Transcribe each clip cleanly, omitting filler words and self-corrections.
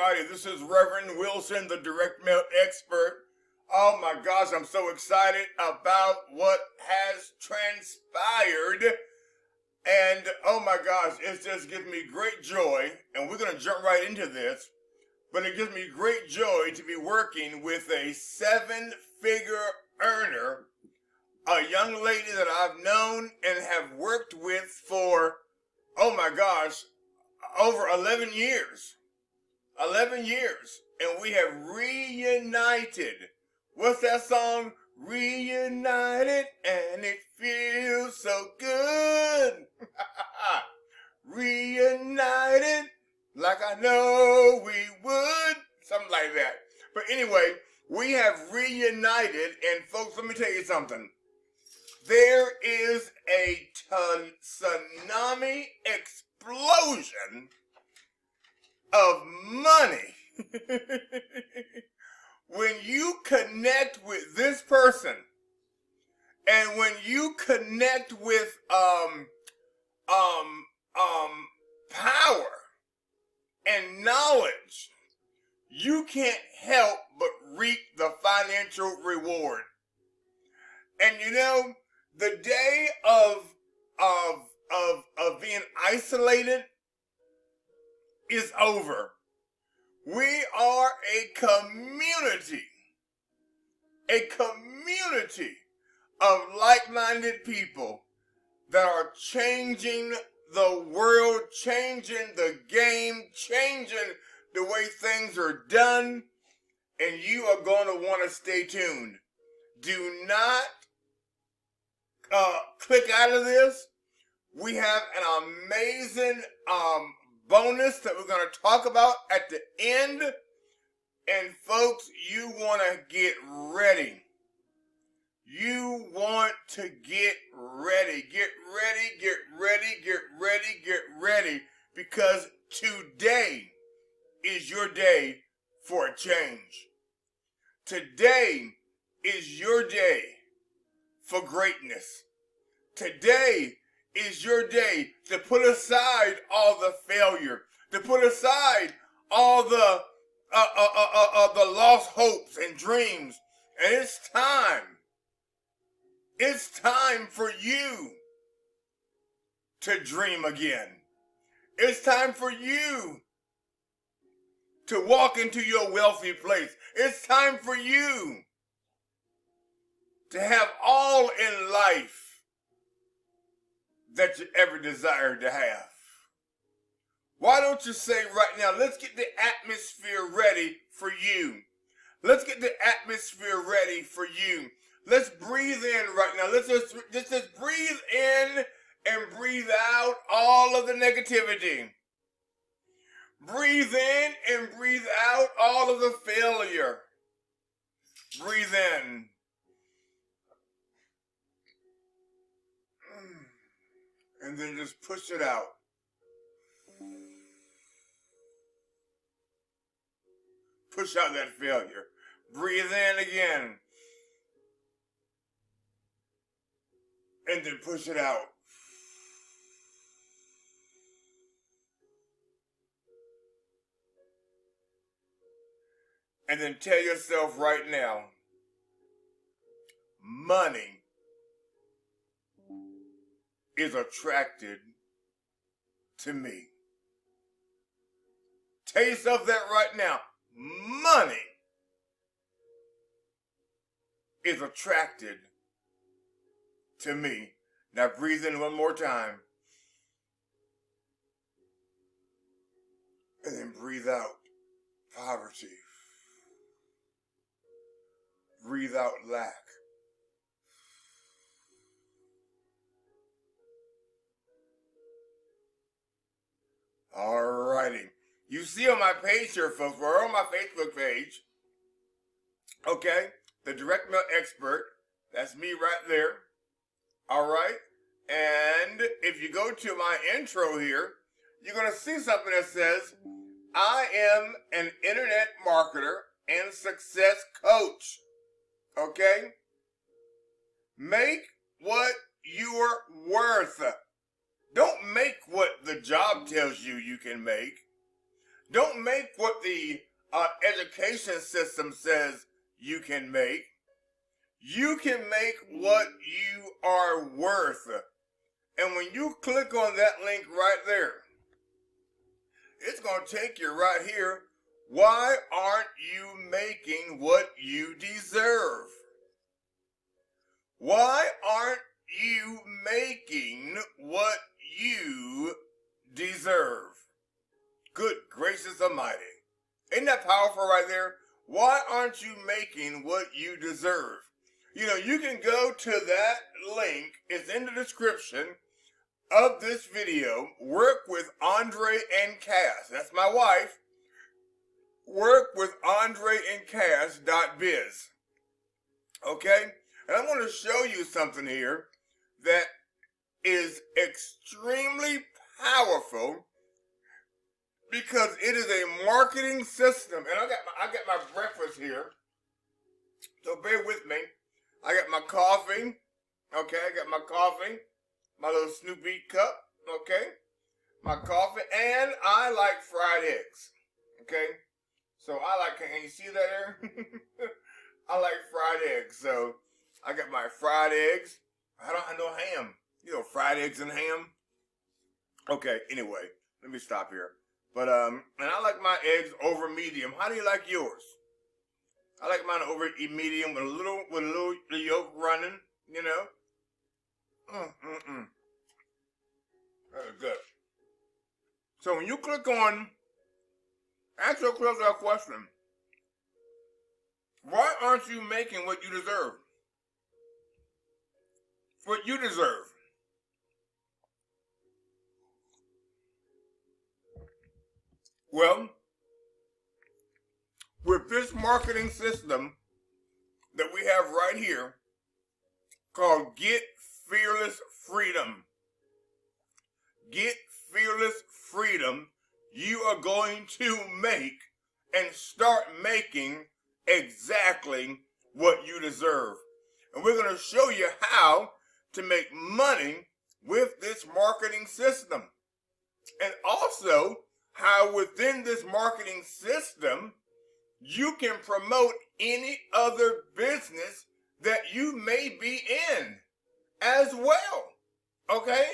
everybody. This is Reverend Wilson, the direct mail expert. Oh my gosh, I'm so excited about what has transpired. And oh my gosh, it just gives me great joy. And we're going to jump right into this. But it gives me great joy to be working with a 7-figure earner, a young lady that I've known and have worked with for, oh my gosh, over 11 years. 11 years. And we have reunited. What's that song? Reunited and it feels so good. Reunited like I know we would. Something like that. But anyway, we have reunited, and folks, let me tell you something. There is a tsunami explosion of money when you connect with this person, and when you connect with power and knowledge, you can't help but reap the financial reward. And you know, the day of being isolated is over. We are a community of like-minded people that are changing the world, changing the game, changing the way things are done, and you are going to want to stay tuned. Do not click out of this. We have an amazing bonus that we're going to talk about at the end. And folks, you want to get ready. You want to get ready. Get ready, get ready, get ready, get ready. Because today is your day for a change. Today is your day for greatness. Today is your day to put aside all the failure, to put aside all the lost hopes and dreams. And it's time for you to dream again. It's time for you to walk into your wealthy place. It's time for you to have all in life that you ever desired to have. Why don't you say right now, let's get the atmosphere ready for you. Let's get the atmosphere ready for you. Let's breathe in right now. Let's just breathe in and breathe out all of the negativity. Breathe in and breathe out all of the failure. Breathe in. And then just push it out. Push out that failure. Breathe in again. And then push it out. And then tell yourself right now, money is attracted to me. Tell yourself that right now. Money is attracted to me. Now breathe in one more time. And then breathe out poverty. Breathe out lack. Alrighty. You see on my page here, folks, we're on my Facebook page. Okay? The Direct Mail Expert. That's me right there. Alright? And if you go to my intro here, you're going to see something that says, I am an internet marketer and success coach. Okay? Make what you're worth. Don't make what the job tells you you can make. Don't make what the education system says you can make. You can make what you are worth. And when you click on that link right there, it's going to take you right here. Why aren't you making what you deserve? Why aren't you making what you deserve? Good gracious almighty. Isn't that powerful right there? Why aren't you making what you deserve? You know, you can go to that link. It's in the description of this video. Work with Andre and Cass. That's my wife. Work with Andre and Cass.biz. Okay? And I'm going to show you something here that is extremely powerful because it is a marketing system. And I got my breakfast here. So bear with me. I got my coffee. Okay, I got my coffee. My little Snoopy cup. Okay. My coffee. And I like fried eggs. Okay. So I like, can you see that there? I like fried eggs. So I got my fried eggs. I don't have no ham. You know, fried eggs and ham. Okay, anyway, let me stop here. But and I like my eggs over medium. How do you like yours? I like mine over medium with a little yolk running, you know. That is good. So when you click on, ask yourself that question. Why aren't you making what you deserve? What you deserve. Well, with this marketing system that we have right here called Get Fearless Freedom. Get Fearless Freedom, you are going to make and start making exactly what you deserve. And we're going to show you how to make money with this marketing system. And also how within this marketing system, you can promote any other business that you may be in as well. Okay?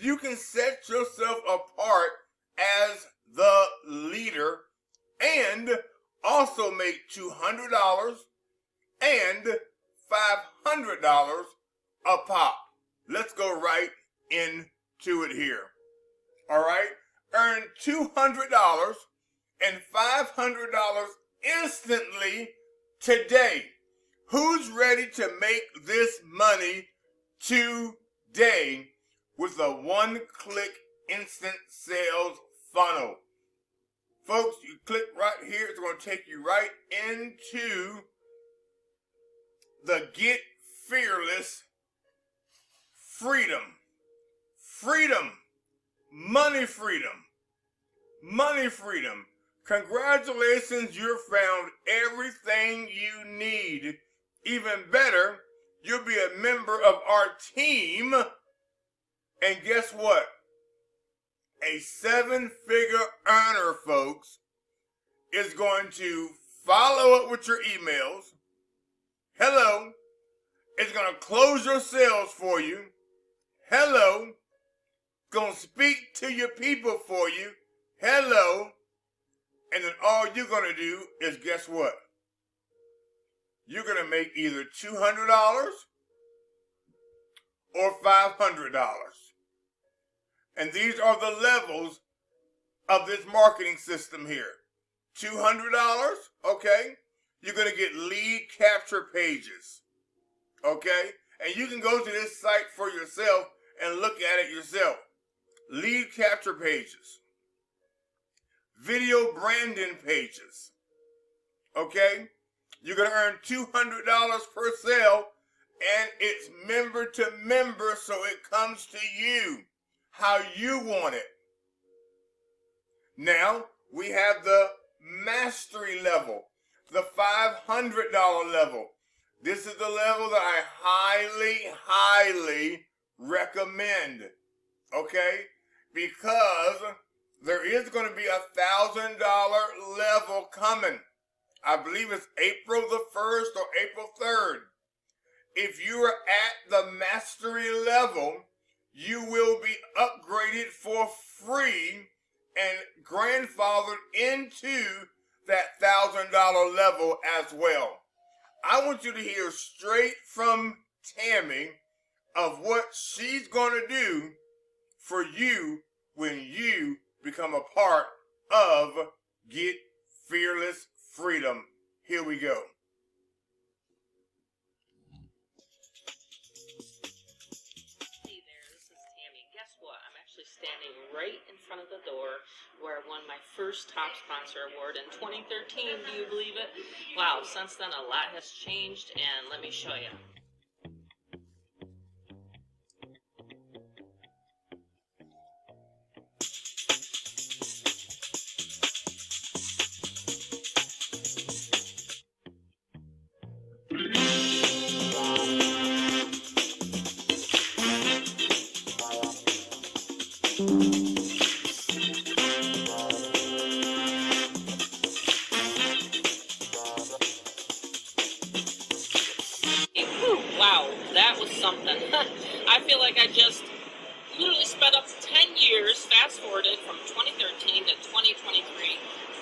You can set yourself apart as the leader and also make $200 and $500 a pop. Let's go right into it here. All right? Earn $200 and $500 instantly today. Who's ready to make this money today with a one-click instant sales funnel? Folks, you click right here. It's going to take you right into the Get Fearless Freedom. Freedom. Money freedom. Money freedom. Congratulations, you found everything you need. Even better, you'll be a member of our team. And guess what? A 7-figure earner, folks, is going to follow up with your emails. Hello. It's going to close your sales for you. Hello. Going to speak to your people for you. Hello. And then all you're going to do is guess what? You're going to make either $200 or $500. And these are the levels of this marketing system here. $200, okay? You're going to get lead capture pages, okay? And you can go to this site for yourself and look at it yourself. Lead capture pages. Video branding pages, okay? You're going to earn $200 per sale, and it's member to member, so it comes to you how you want it. Now, we have the mastery level, the $500 level. This is the level that I highly recommend, okay? Because there is going to be $1,000 level coming. I believe it's April the 1st or April 3rd. If you are at the mastery level, you will be upgraded for free and grandfathered into that $1,000 level as well. I want you to hear straight from Tammy of what she's going to do for you when you become a part of Get Fearless Freedom. Here we go. Hey there, this is Tammy. Guess what? I'm actually standing right in front of the door where I won my first Top Sponsor Award in 2013. Do you believe it? Wow, since then a lot has changed, and let me show you. Wow, that was something. I feel like I just literally sped up 10 years, fast forwarded from 2013 to 2023.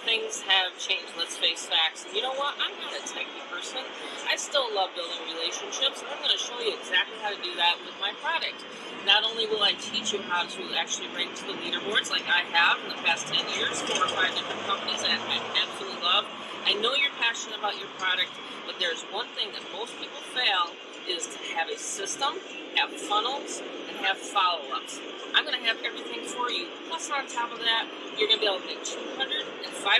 Things have changed, let's face facts. And you know what? I'm not a techie person. I still love building relationships, and I'm going to show you exactly how to do that with my product. Not only will I teach you how to actually rank to the leaderboards like I have in the past 10 years, 4 or 5 different companies that I absolutely love. I know you're passionate about your product, but there's one thing that most people fail is to have a system, have funnels, and have follow-ups. I'm going to have everything for you. Plus, on top of that, you're going to be able to make $200 and $500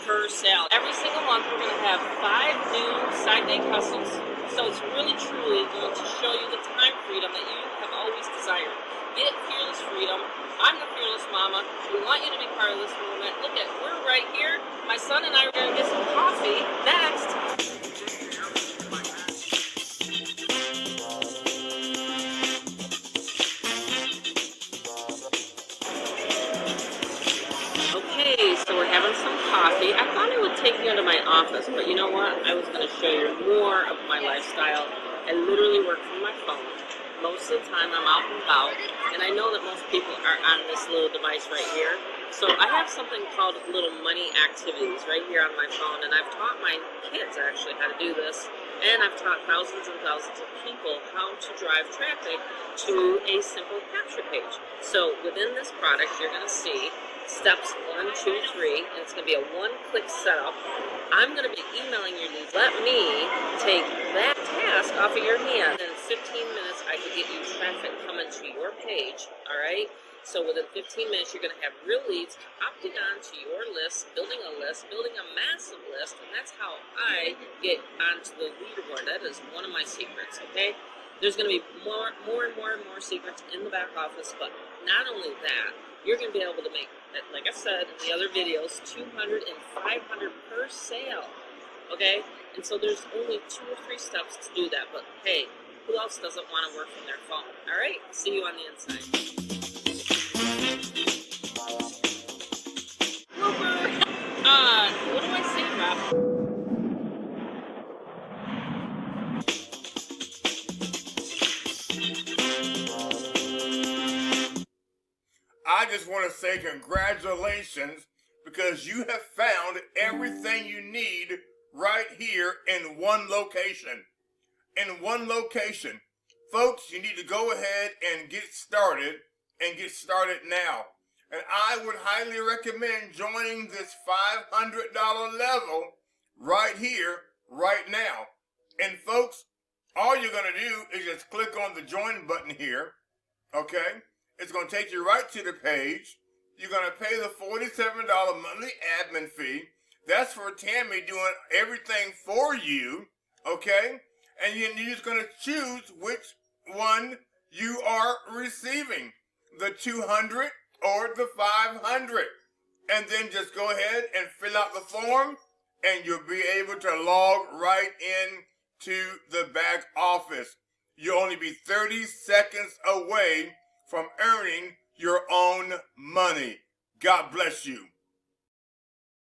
per sale. Every single month, we're going to have 5 new side day customers. So it's really, truly going to show you the time freedom that you have always desired. Get Fearless Freedom. I'm the Fearless Mama. We want you to be part of this movement. Look at, we're right here. My son and I are going to get some coffee next. Okay, so we're having some coffee. I thought I would take you into my office, but you know what? I was going to show you more of my lifestyle. I literally work from my phone. Most of the time I'm out and about, and I know that most people are on this little device right here. So I have something called little money activities right here on my phone, and I've taught my kids actually how to do this, and I've taught thousands and thousands of people how to drive traffic to a simple capture page. So within this product, you're going to see steps 1, 2, 3, and it's going to be a one-click setup. I'm going to be emailing your leads. Let me take that task off of your hand. In 15 minutes, I could get you traffic coming to your page, all right? So within 15 minutes, you're going to have real leads opting on to your list, building a massive list, and that's how I get onto the leaderboard. That is one of my secrets, okay? There's going to be more and more secrets in the back office, but not only that, you're going to be able to make, like I said in the other videos, $200 and $500 per sale, okay? And so there's only 2 or 3 steps to do that, but hey, who else doesn't want to work from their phone? All right, see you on the inside. What do I say, Rob? I just want to say congratulations because you have found everything you need right here in one location. In one location. Folks, you need to go ahead and get started now. And I would highly recommend joining this $500 level right here, right now. And folks, all you're going to do is just click on the join button here, okay? It's going to take you right to the page. You're going to pay the $47 monthly admin fee. That's for Tammy doing everything for you, okay? And then you're just going to choose which one you are receiving, the 200 or the 500. And then just go ahead and fill out the form, and you'll be able to log right in to the back office. You'll only be 30 seconds away from earning your own money. God bless you.